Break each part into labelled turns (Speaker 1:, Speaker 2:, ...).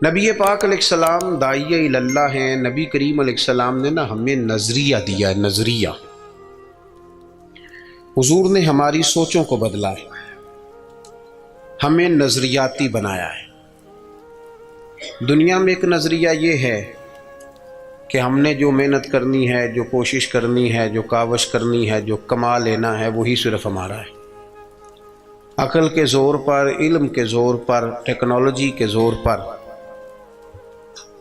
Speaker 1: نبی پاک علیہ السلام داعیہ اللہ ہیں. نبی کریم علیہ السلام نے ہمیں نظریہ دیا ہے. نظریہ حضور نے ہماری سوچوں کو بدلا ہے، ہمیں نظریاتی بنایا ہے. دنیا میں ایک نظریہ یہ ہے کہ ہم نے جو محنت کرنی ہے، جو کوشش کرنی ہے، جو کاوش کرنی ہے، جو کما لینا ہے، وہی صرف ہمارا ہے. عقل کے زور پر، علم کے زور پر، ٹیکنالوجی کے زور پر،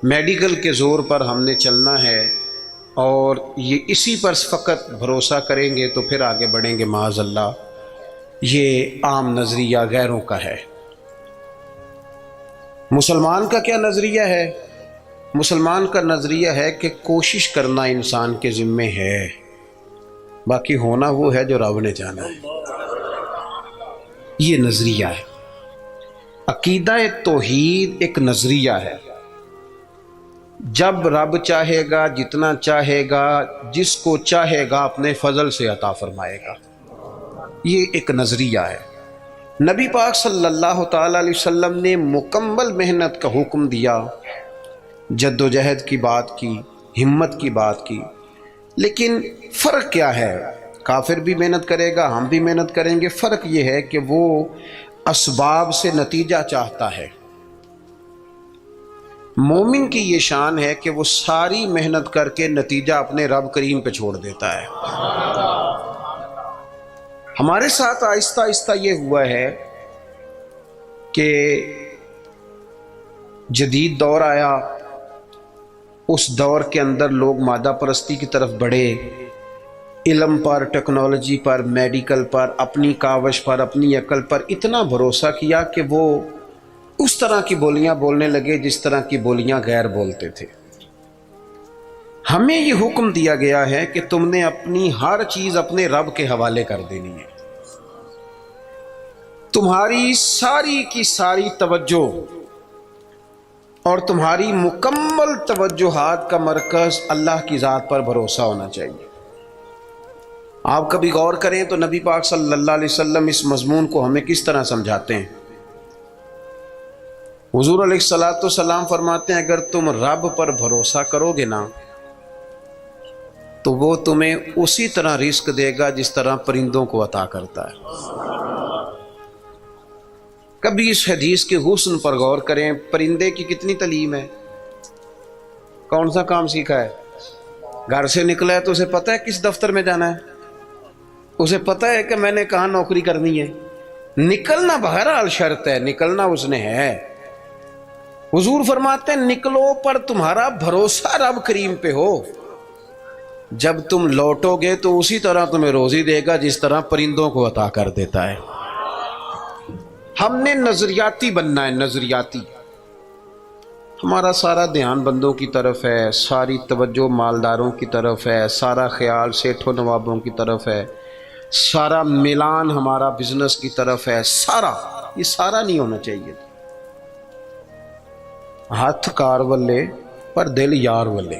Speaker 1: میڈیکل کے زور پر ہم نے چلنا ہے، اور یہ اسی پر فقط بھروسہ کریں گے تو پھر آگے بڑھیں گے. معاذ اللہ، یہ عام نظریہ غیروں کا ہے. مسلمان کا کیا نظریہ ہے؟ مسلمان کا نظریہ ہے کہ کوشش کرنا انسان کے ذمے ہے، باقی ہونا وہ ہے جو رب نے جانا ہے. یہ نظریہ ہے. عقیدہ توحید ایک نظریہ ہے. جب رب چاہے گا، جتنا چاہے گا، جس کو چاہے گا اپنے فضل سے عطا فرمائے گا. یہ ایک نظریہ ہے. نبی پاک صلی اللہ تعالی علیہ وسلم نے مکمل محنت کا حکم دیا، جد و جہد کی بات کی، ہمت کی بات کی. لیکن فرق کیا ہے؟ کافر بھی محنت کرے گا، ہم بھی محنت کریں گے. فرق یہ ہے کہ وہ اسباب سے نتیجہ چاہتا ہے. مومن کی یہ شان ہے کہ وہ ساری محنت کر کے نتیجہ اپنے رب کریم پہ چھوڑ دیتا ہے. ہمارے ساتھ آہستہ آہستہ یہ ہوا ہے کہ جدید دور آیا. اس دور کے اندر لوگ مادہ پرستی کی طرف بڑھے. علم پر، ٹیکنالوجی پر، میڈیکل پر، اپنی کاوش پر، اپنی عقل پر اتنا بھروسہ کیا کہ وہ اس طرح کی بولیاں بولنے لگے جس طرح کی بولیاں غیر بولتے تھے. ہمیں یہ حکم دیا گیا ہے کہ تم نے اپنی ہر چیز اپنے رب کے حوالے کر دینی ہے. تمہاری ساری کی ساری توجہ اور تمہاری مکمل توجہات کا مرکز اللہ کی ذات پر بھروسہ ہونا چاہیے. آپ کبھی غور کریں تو نبی پاک صلی اللہ علیہ وسلم اس مضمون کو ہمیں کس طرح سمجھاتے ہیں. حضور علیہ الصلوۃ والسلام فرماتے ہیں اگر تم رب پر بھروسہ کرو گے نا تو وہ تمہیں اسی طرح رزق دے گا جس طرح پرندوں کو عطا کرتا ہے. کبھی اس حدیث کے حسن پر غور کریں. پرندے کی کتنی تعلیم ہے، کون سا کام سیکھا ہے؟ گھر سے نکلا ہے تو اسے پتہ ہے کس دفتر میں جانا ہے، اسے پتہ ہے کہ میں نے کہاں نوکری کرنی ہے. نکلنا بہرحال شرط ہے، نکلنا اس نے ہے. حضور فرماتے ہیں نکلو پر تمہارا بھروسہ رب کریم پہ ہو. جب تم لوٹو گے تو اسی طرح تمہیں روزی دے گا جس طرح پرندوں کو عطا کر دیتا ہے. ہم نے نظریاتی بننا ہے. نظریاتی. ہمارا سارا دھیان بندوں کی طرف ہے، ساری توجہ مالداروں کی طرف ہے، سارا خیال سیٹھوں نوابوں کی طرف ہے، سارا میلان ہمارا بزنس کی طرف ہے. سارا یہ سارا نہیں ہونا چاہیے. ہاتھ کار والے پر دل یار والے،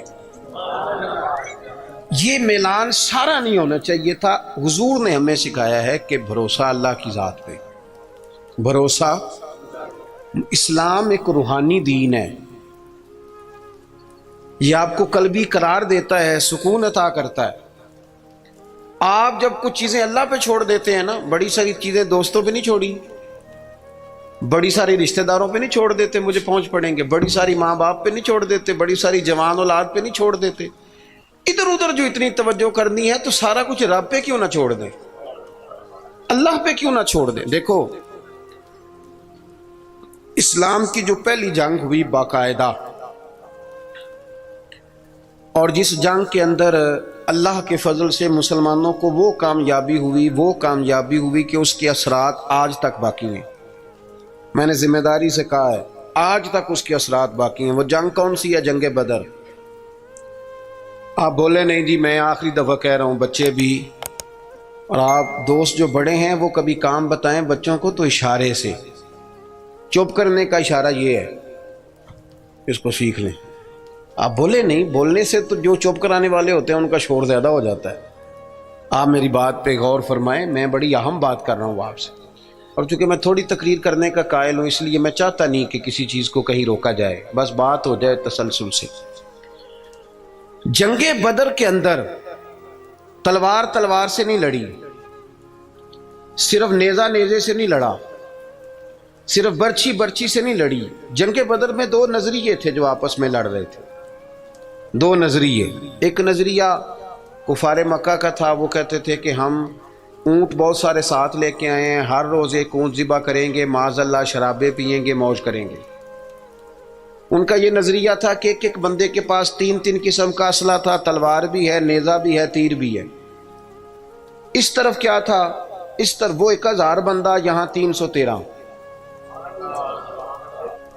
Speaker 1: یہ میلان سارا نہیں ہونا چاہیے تھا. حضور نے ہمیں سکھایا ہے کہ بھروسہ اللہ کی ذات پہ. بھروسہ. اسلام ایک روحانی دین ہے. یہ آپ کو قلبی قرار دیتا ہے، سکون عطا کرتا ہے. آپ جب کچھ چیزیں اللہ پہ چھوڑ دیتے ہیں نا، بڑی ساری چیزیں دوستوں پہ نہیں چھوڑی، بڑی ساری رشتہ داروں پہ نہیں چھوڑ دیتے مجھے پہنچ پڑیں گے، بڑی ساری ماں باپ پہ نہیں چھوڑ دیتے، بڑی ساری جوان اولاد پہ نہیں چھوڑ دیتے. ادھر ادھر جو اتنی توجہ کرنی ہے تو سارا کچھ رب پہ کیوں نہ چھوڑ دیں، اللہ پہ کیوں نہ چھوڑ دیں. دیکھو اسلام کی جو پہلی جنگ ہوئی باقاعدہ، اور جس جنگ کے اندر اللہ کے فضل سے مسلمانوں کو وہ کامیابی ہوئی کہ اس کے اثرات آج تک باقی ہیں. میں نے ذمہ داری سے کہا ہے آج تک اس کے اثرات باقی ہیں. وہ جنگ کون سی ہے؟ جنگ بدر. آپ بولے نہیں جی میں آخری دفعہ کہہ رہا ہوں، بچے بھی، اور آپ دوست جو بڑے ہیں وہ کبھی کام بتائیں بچوں کو تو اشارے سے. چپ کرنے کا اشارہ یہ ہے، اس کو سیکھ لیں. آپ بولے نہیں، بولنے سے تو جو چپ کرانے والے ہوتے ہیں ان کا شور زیادہ ہو جاتا ہے. آپ میری بات پہ غور فرمائیں، میں بڑی اہم بات کر رہا ہوں آپ سے. اور چونکہ میں تھوڑی تقریر کرنے کا قائل ہوں اس لیے میں چاہتا نہیں کہ کسی چیز کو کہیں روکا جائے، بس بات ہو جائے تسلسل سے۔ جنگ بدر کے اندر تلوار تلوار سے نہیں لڑی، صرف نیزہ نیزے سے نہیں لڑا، صرف برچھی برچھی سے نہیں لڑی۔ جنگ بدر میں دو نظریے تھے جو آپس میں لڑ رہے تھے، دو نظریے۔ ایک نظریہ کفار مکہ کا تھا، وہ کہتے تھے کہ ہم اونٹ بہت سارے ساتھ لے کے آئے ہیں، ہر روز ایک اونٹ ذبح کریں گے، معاذ اللہ شرابیں پئیں گے، موج کریں گے۔ ان کا یہ نظریہ تھا کہ ایک ایک بندے کے پاس تین تین قسم کا اسلحہ تھا، تلوار بھی ہے، نیزہ بھی ہے، تیر بھی ہے۔ اس طرف کیا تھا، اس طرف وہ 1000 بندہ، یہاں 313۔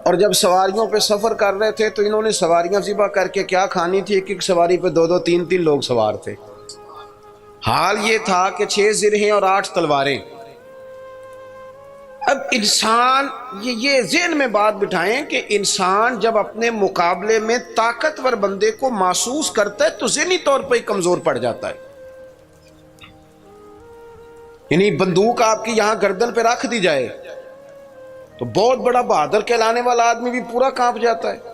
Speaker 1: اور جب سواریوں پہ سفر کر رہے تھے تو انہوں نے سواریاں ذبح کر کے کیا کھانی تھی، ایک ایک سواری پہ 2 2 3 3 لوگ سوار تھے۔ حال یہ تھا کہ 6 زرہیں اور 8 تلواریں۔ اب انسان یہ ذہن میں بات بٹھائیں کہ انسان جب اپنے مقابلے میں طاقتور بندے کو محسوس کرتا ہے تو ذہنی طور پر ہی کمزور پڑ جاتا ہے۔ یعنی بندوق آپ کی یہاں گردن پہ رکھ دی جائے تو بہت بڑا بہادر کہلانے والا آدمی بھی پورا کانپ جاتا ہے۔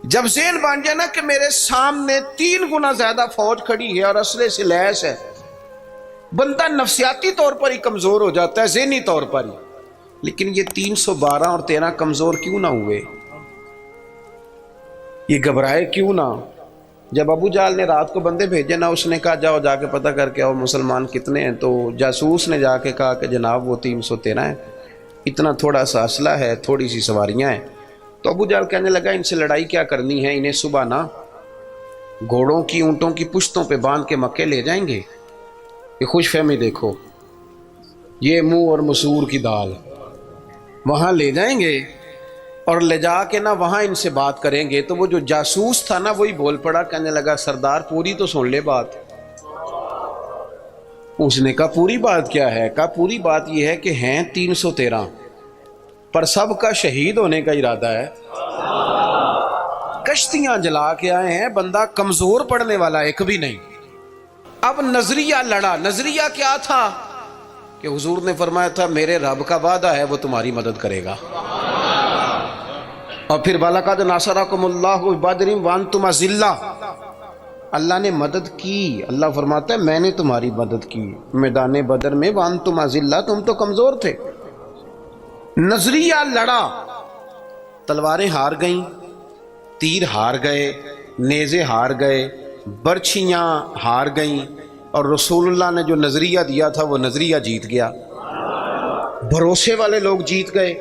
Speaker 1: جب ذہن بن جائے نا کہ میرے سامنے 3 گنا زیادہ فوج کھڑی ہے اور اسلحے سے لیس ہے، بندہ نفسیاتی طور پر ہی کمزور ہو جاتا ہے، ذہنی طور پر ہی۔ لیکن یہ 312 اور 13 کمزور کیوں نہ ہوئے، یہ گھبرائے کیوں نہ؟ جب ابو جہل نے رات کو بندے بھیجے نا، اس نے کہا جاؤ جا کے پتہ کر کے آؤ مسلمان کتنے ہیں، تو جاسوس نے جا کے کہا کہ جناب وہ 313 ہیں، اتنا تھوڑا سا اسلحہ ہے، تھوڑی سی سواریاں ہیں۔ تو ابو جہل کہنے لگا ان سے لڑائی کیا کرنی ہے، انہیں صبح نا گھوڑوں کی اونٹوں کی پشتوں پہ باندھ کے مکے لے جائیں گے۔ یہ خوش فہمی دیکھو، یہ منہ اور مسور کی دال، وہاں لے جائیں گے اور لے جا کے نا وہاں ان سے بات کریں گے۔ تو وہ جو جاسوس تھا نا وہی بول پڑا، کہنے لگا سردار پوری تو سن لے بات۔ اس نے کہا پوری بات کیا ہے؟ کہا پوری بات یہ ہے کہ ہیں 313 پر سب کا شہید ہونے کا ارادہ ہے، کشتیاں جلا کے آئے ہیں، بندہ کمزور پڑنے والا ایک بھی نہیں۔ اب نظریہ لڑا۔ نظریہ کیا تھا کہ حضور نے فرمایا تھا میرے رب کا وعدہ ہے وہ تمہاری مدد کرے گا، اور پھر وَلَقَدْ نَصَرَكُمُ اللَّهُ بِبَدْرٍ وَأَنْتُمْ أَذِلَّةٌ، اللہ نے مدد کی۔ اللہ فرماتا ہے میں نے تمہاری مدد کی میدان بدر میں، وَأَنْتُمْ أَذِلَّةٌ، تم تو کمزور تھے۔ نظریہ لڑا، تلواریں ہار گئیں، تیر ہار گئے، نیزے ہار گئے، برچھیاں ہار گئیں، اور رسول اللہ نے جو نظریہ دیا تھا وہ نظریہ جیت گیا، بھروسے والے لوگ جیت گئے۔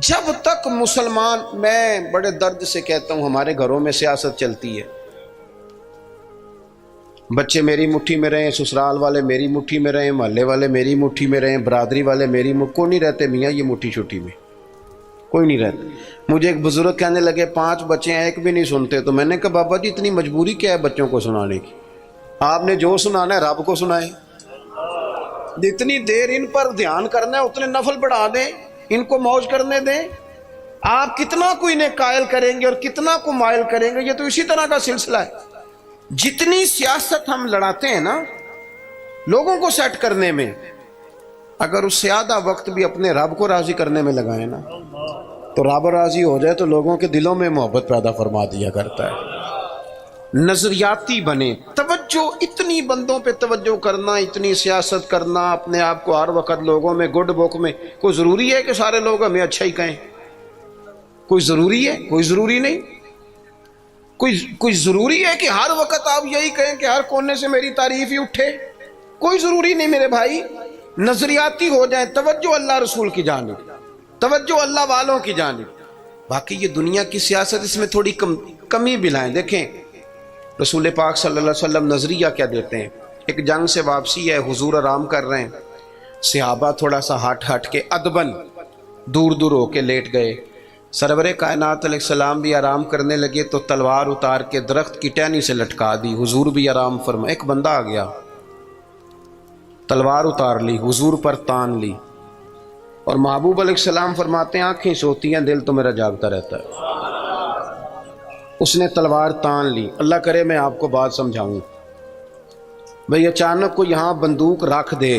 Speaker 1: جب تک مسلمان، میں بڑے درد سے کہتا ہوں ہمارے گھروں میں سیاست چلتی ہے، بچے میری مٹھی میں رہیں، سسرال والے میری مٹھی میں رہیں، محلے والے میری مٹھی میں رہیں، برادری والے میری مٹھی، کوئی نہیں رہتے میاں یہ مٹھی چھٹی میں، کوئی نہیں رہتا۔ مجھے ایک بزرگ کہنے لگے 5 بچے ہیں ایک بھی نہیں سنتے، تو میں نے کہا بابا جی اتنی مجبوری کیا ہے بچوں کو سنانے کی؟ آپ نے جو سنانا ہے رب کو سنائیں، جتنی دیر ان پر دھیان کرنا ہے اتنے نفل بڑھا دیں، ان کو موج کرنے دیں۔ آپ کتنا کو انہیں قائل کریں گے اور کتنا کو مائل کریں گے، یہ تو اسی طرح کا سلسلہ ہے۔ جتنی سیاست ہم لڑاتے ہیں نا لوگوں کو سیٹ کرنے میں، اگر اس سے آدھا وقت بھی اپنے رب کو راضی کرنے میں لگائیں نا تو رب راضی ہو جائے تو لوگوں کے دلوں میں محبت پیدا فرما دیا کرتا ہے۔ نظریاتی بنے، توجہ، اتنی بندوں پہ توجہ کرنا، اتنی سیاست کرنا، اپنے آپ کو ہر وقت لوگوں میں گڈ بک میں، کوئی ضروری ہے کہ سارے لوگ ہمیں اچھا ہی کہیں؟ کوئی ضروری ہے؟ کوئی ضروری نہیں۔ کوئی ضروری ہے کہ ہر وقت آپ یہی کہیں کہ ہر کونے سے میری تعریف ہی اٹھے؟ کوئی ضروری نہیں میرے بھائی۔ نظریاتی ہو جائیں، توجہ اللہ رسول کی جانب، توجہ اللہ والوں کی جانب۔ باقی یہ دنیا کی سیاست اس میں تھوڑی کمی بھی لائیں۔ دیکھیں رسول پاک صلی اللہ علیہ وسلم نظریہ کیا دیتے ہیں؟ ایک جنگ سے واپسی ہے، حضور آرام کر رہے ہیں، صحابہ تھوڑا سا ہٹ کے ادبن دور دور ہو کے لیٹ گئے، سرور کائنات علیہ السلام بھی آرام کرنے لگے تو تلوار اتار کے درخت کی ٹہنی سے لٹکا دی، حضور بھی آرام فرما۔ ایک بندہ آ گیا، تلوار اتار لی، حضور پر تان لی، اور محبوب علیہ السلام فرماتے ہیں آنکھیں سوتی ہیں دل تو میرا جاگتا رہتا ہے۔ اس نے تلوار تان لی۔ اللہ کرے میں آپ کو بات سمجھاؤں، بھئی اچانک کو یہاں بندوق رکھ دے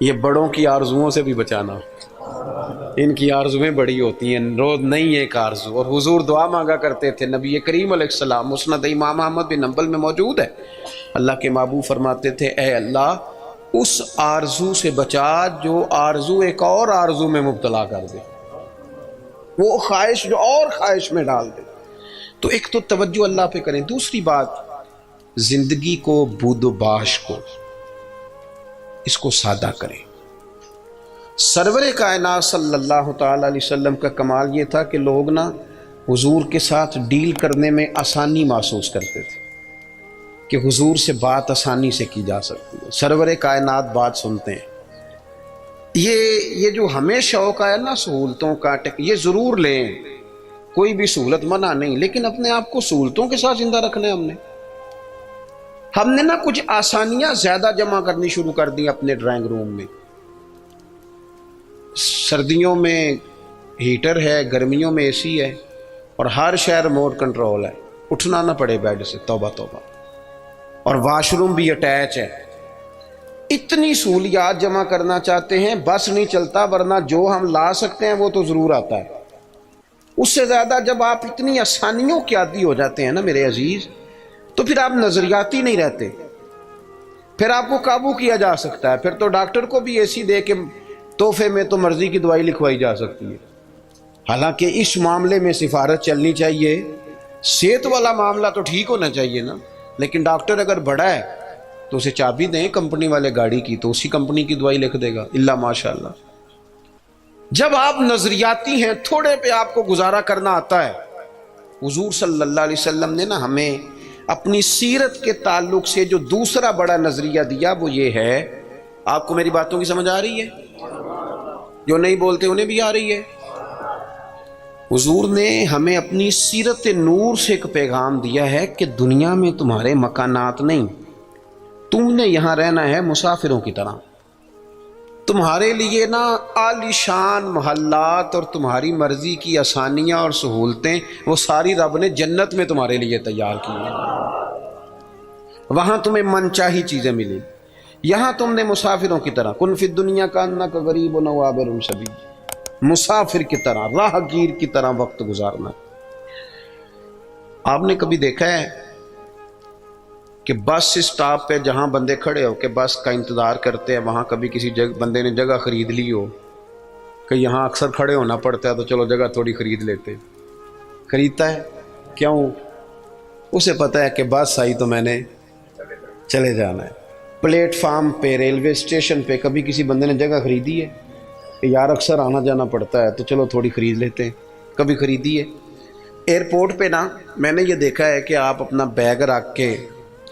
Speaker 1: یہ بڑوں کی آرزوؤں سے بھی بچانا، ان کی آرزویں بڑی ہوتی ہیں، روز نہیں ایک آرزو۔ اور حضور دعا مانگا کرتے تھے، نبی کریم علیہ السلام، مسند امام احمد بن حنبل میں موجود ہے، اللہ کے محبوب فرماتے تھے اے اللہ اس آرزو سے بچا جو آرزو ایک اور آرزو میں مبتلا کر دے، وہ خواہش جو اور خواہش میں ڈال دے۔ تو ایک تو توجہ اللہ پہ کریں، دوسری بات زندگی کو بود و باش کو اس کو سادہ کریں۔ سرور کائنات صلی اللہ تعالی علیہ وسلم کا کمال یہ تھا کہ لوگ نا حضور کے ساتھ ڈیل کرنے میں آسانی محسوس کرتے تھے کہ حضور سے بات آسانی سے کی جا سکتی ہے، سرور کائنات بات سنتے ہیں۔ یہ جو ہمیں شوق ہے نا سہولتوں کا، یہ ضرور لیں، کوئی بھی سہولت منع نہیں، لیکن اپنے آپ کو سہولتوں کے ساتھ زندہ رکھنا ہے۔ ہم نے نا کچھ آسانیاں زیادہ جمع کرنی شروع کر دی اپنے ڈرائنگ روم میں۔ سردیوں میں ہیٹر ہے، گرمیوں میں اے سی ہے، اور ہر شہر ریموٹ کنٹرول ہے، اٹھنا نہ پڑے بیڈ سے، توبہ توبہ، اور واش روم بھی اٹیچ ہے۔ اتنی سہولیات جمع کرنا چاہتے ہیں، بس نہیں چلتا، ورنہ جو ہم لا سکتے ہیں وہ تو ضرور آتا ہے۔ اس سے زیادہ جب آپ اتنی آسانیوں کے عادی ہو جاتے ہیں نا میرے عزیز، تو پھر آپ نظریاتی نہیں رہتے، پھر آپ کو قابو کیا جا سکتا ہے، پھر تو ڈاکٹر کو بھی اے سی دے کے تحفے میں تو مرضی کی دوائی لکھوائی جا سکتی ہے۔ حالانکہ اس معاملے میں سفارت چلنی چاہیے، صحت والا معاملہ تو ٹھیک ہونا چاہیے نا، لیکن ڈاکٹر اگر بڑا ہے تو اسے چابی دیں کمپنی والے گاڑی کی، تو اسی کمپنی کی دوائی لکھ دے گا، اللہ ماشاء اللہ۔ جب آپ نظریاتی ہیں، تھوڑے پہ آپ کو گزارا کرنا آتا ہے۔ حضور صلی اللہ علیہ وسلم نے نا ہمیں اپنی سیرت کے تعلق سے جو دوسرا بڑا نظریہ دیا وہ یہ ہے، آپ کو میری باتوں کی سمجھ آ رہی ہے؟ جو نہیں بولتے انہیں بھی آ رہی ہے۔ حضور نے ہمیں اپنی سیرت نور سے ایک پیغام دیا ہے کہ دنیا میں تمہارے مکانات نہیں، تم نے یہاں رہنا ہے مسافروں کی طرح۔ تمہارے لیے نا عالی شان محلات اور تمہاری مرضی کی آسانیاں اور سہولتیں وہ ساری رب نے جنت میں تمہارے لیے تیار کی ہیں، وہاں تمہیں من چاہی چیزیں ملیں۔ یہاں تم نے مسافروں کی طرح، کن فی الدنیا کانک غریب و عابر سبیل، مسافر کی طرح، راہ گیر کی طرح وقت گزارنا۔ آپ نے کبھی دیکھا ہے کہ بس اسٹاپ پہ جہاں بندے کھڑے ہو کے بس کا انتظار کرتے ہیں، وہاں کبھی کسی بندے نے جگہ خرید لی ہو کہ یہاں اکثر کھڑے ہونا پڑتا ہے تو چلو جگہ تھوڑی خرید لیتے، خریدتا ہے کیوں؟ اسے پتہ ہے کہ بس آئی تو میں نے چلے جانا ہے۔ پلیٹ فارم پہ، ریلوے اسٹیشن پہ کبھی کسی بندے نے جگہ خریدی ہے کہ یار اکثر آنا جانا پڑتا ہے تو چلو تھوڑی خرید لیتے ہیں، کبھی خریدی ہے؟ ایئرپورٹ پہ نا میں نے یہ دیکھا ہے کہ آپ اپنا بیگ رکھ کے،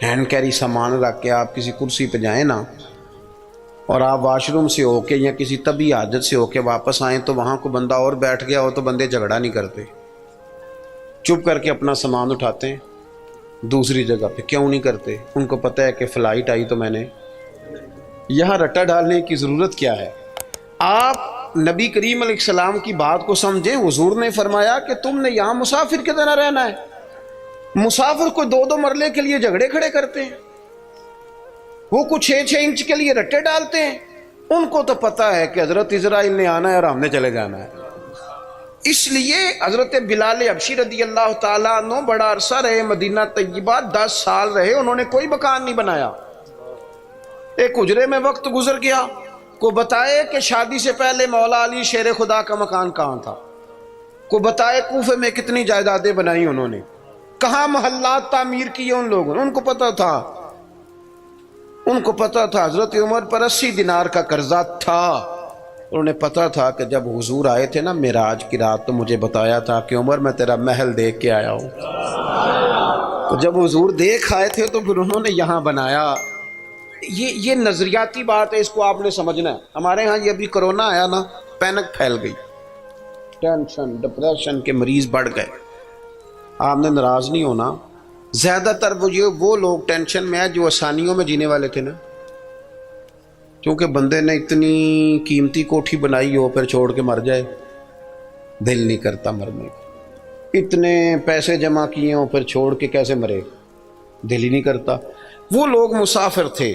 Speaker 1: ہینڈ کیری سامان رکھ کے آپ کسی کرسی پہ جائیں نا، اور آپ واش روم سے ہو کے یا کسی طبی حاجت سے ہو کے واپس آئیں تو وہاں کو بندہ اور بیٹھ گیا ہو تو بندے جھگڑا نہیں کرتے، چپ کر کے اپنا سامان اٹھاتے ہیں دوسری جگہ پہ۔ کیوں نہیں کرتے؟ ان کو پتہ ہے کہ فلائٹ آئی تو میں نے یہاں رٹا ڈالنے کی ضرورت کیا ہے۔ آپ نبی کریم علیہ السلام کی بات کو سمجھیں، حضور نے فرمایا کہ تم نے یہاں مسافر کی طرح رہنا ہے۔ مسافر کو 2 مرلے کے لیے جھگڑے کھڑے کرتے ہیں، وہ کچھ 6 انچ کے لیے رٹے ڈالتے ہیں، ان کو تو پتہ ہے کہ حضرت اسرائیل نے آنا ہے اور ہم نے چلے جانا ہے۔ اس لیے حضرت بلال حبشی رضی اللہ تعالیٰ عنہ بڑا عرصہ رہے مدینہ طیبہ، 10 سال رہے، انہوں نے کوئی مکان نہیں بنایا۔ ایک حجرے میں وقت گزر گیا، کو بتائے کہ شادی سے پہلے مولا علی شیر خدا کا مکان کہاں تھا، کو بتائے کوفے میں کتنی جائیدادیں بنائی انہوں نے، کہاں محلات تعمیر کیے ان لوگوں نے، ان کو پتہ تھا، ان کو پتہ تھا۔ حضرت عمر پر 80 دینار کا قرضہ تھا، انہوں نے پتہ تھا کہ جب حضور آئے تھے نا معراج کی رات تو مجھے بتایا تھا کہ عمر میں تیرا محل دیکھ کے آیا ہوں، تو جب حضور دیکھ آئے تھے تو پھر انہوں نے یہاں بنایا۔ یہ نظریاتی بات ہے، اس کو آپ نے سمجھنا ہے۔ ہمارے ہاں یہ ابھی کرونا آیا نا، پینک پھیل گئی، ٹینشن ڈپریشن کے مریض بڑھ گئے۔ آپ نے ناراض نہیں ہونا، زیادہ تر وہ لوگ ٹینشن میں ہیں جو آسانیوں میں جینے والے تھے نا، کیونکہ بندے نے اتنی قیمتی کوٹھی بنائی ہو پھر چھوڑ کے مر جائے، دل نہیں کرتا مرنے کا۔ اتنے پیسے جمع کیے ہوں پھر چھوڑ کے کیسے مرے، دل ہی نہیں کرتا۔ وہ لوگ مسافر تھے،